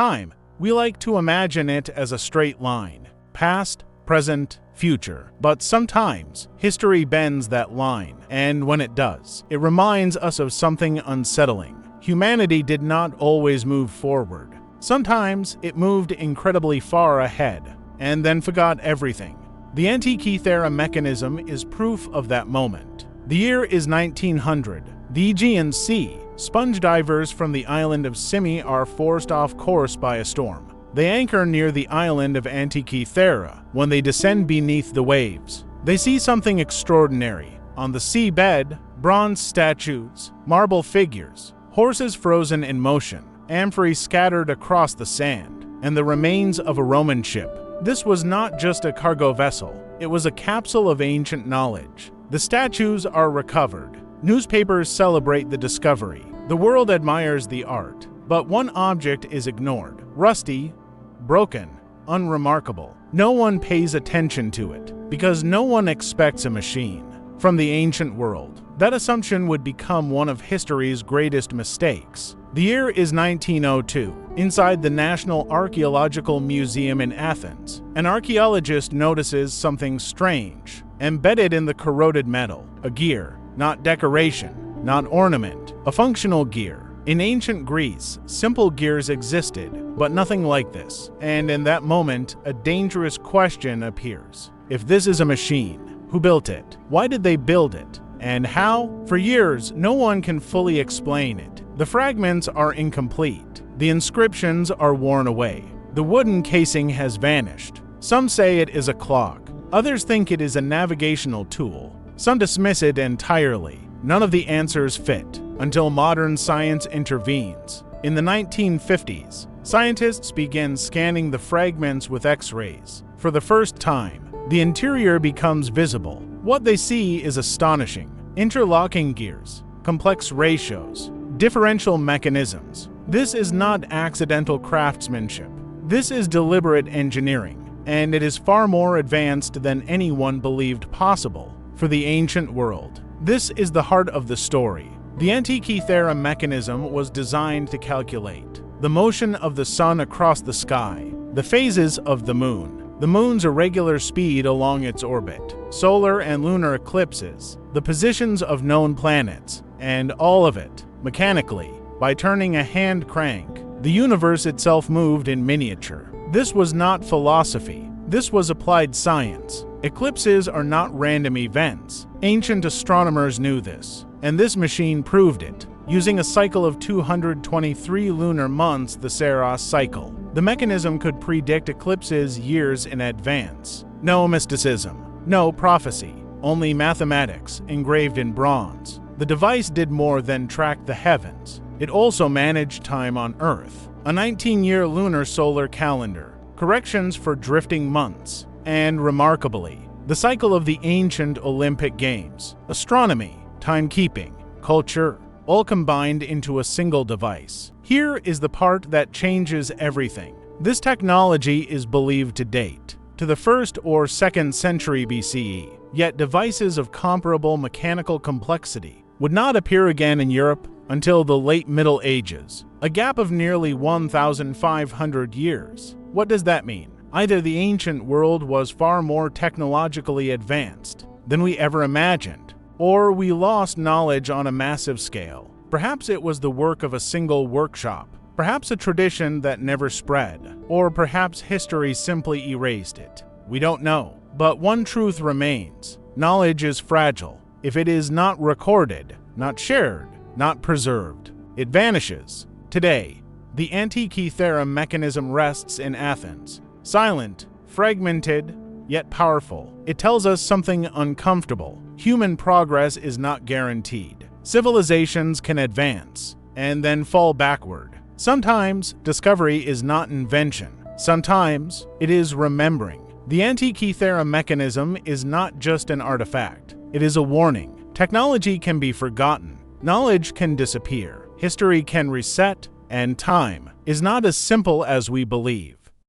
Time, we like to imagine it as a straight line, past, present, future. But sometimes, history bends that line, and when it does, it reminds us of something unsettling. Humanity did not always move forward. Sometimes it moved incredibly far ahead, and then forgot everything. The Antikythera Mechanism is proof of that moment. The year is 1900. The Aegean Sea. Sponge divers from the island of Simi are forced off course by a storm. They anchor near the island of Antikythera. When they descend beneath the waves, they see something extraordinary. On the seabed, bronze statues, marble figures, horses frozen in motion, amphorae scattered across the sand, and the remains of a Roman ship. This was not just a cargo vessel, it was a capsule of ancient knowledge. The statues are recovered. Newspapers celebrate the discovery. The world admires the art. But one object is ignored. Rusty, broken, unremarkable. No one pays attention to it, because no one expects a machine from the ancient world. That assumption would become one of history's greatest mistakes. The year is 1902. Inside the National Archaeological Museum in Athens, an archaeologist notices something strange. Embedded in the corroded metal, a gear, not decoration, not ornament, a functional gear. In ancient Greece, simple gears existed, but nothing like this. And in that moment, a dangerous question appears. If this is a machine, who built it? Why did they build it? And how? For years, no one can fully explain it. The fragments are incomplete. The inscriptions are worn away. The wooden casing has vanished. Some say it is a clock. Others think it is a navigational tool. Some dismiss it entirely. None of the answers fit, until modern science intervenes. In the 1950s, scientists began scanning the fragments with X-rays. For the first time, the interior becomes visible. What they see is astonishing. Interlocking gears, complex ratios, differential mechanisms. This is not accidental craftsmanship. This is deliberate engineering, and it is far more advanced than anyone believed possible for the ancient world. This is the heart of the story. The Antikythera Mechanism was designed to calculate the motion of the sun across the sky, the phases of the moon's irregular speed along its orbit, solar and lunar eclipses, the positions of known planets, and all of it, mechanically, by turning a hand crank. The universe itself moved in miniature. This was not philosophy. This was applied science. Eclipses are not random events. Ancient astronomers knew this, and this machine proved it. Using a cycle of 223 lunar months, the Saros cycle, the mechanism could predict eclipses years in advance. No mysticism, no prophecy, only mathematics engraved in bronze. The device did more than track the heavens. It also managed time on Earth. A 19-year lunar solar calendar, corrections for drifting months, and remarkably, the cycle of the ancient Olympic Games, astronomy, timekeeping, culture, all combined into a single device. Here is the part that changes everything. This technology is believed to date to the 1st or 2nd century BCE, yet devices of comparable mechanical complexity would not appear again in Europe until the late Middle Ages, a gap of nearly 1,500 years. What does that mean? Either the ancient world was far more technologically advanced than we ever imagined, or we lost knowledge on a massive scale. Perhaps it was the work of a single workshop, perhaps a tradition that never spread, or perhaps history simply erased it. We don't know. But one truth remains. Knowledge is fragile. If it is not recorded, not shared, not preserved, it vanishes. Today, the Antikythera Mechanism rests in Athens. Silent, fragmented, yet powerful. It tells us something uncomfortable. Human progress is not guaranteed. Civilizations can advance and then fall backward. Sometimes discovery is not invention. Sometimes it is remembering. The Antikythera Mechanism is not just an artifact. It is a warning. Technology can be forgotten. Knowledge can disappear. History can reset. And time is not as simple as we believe.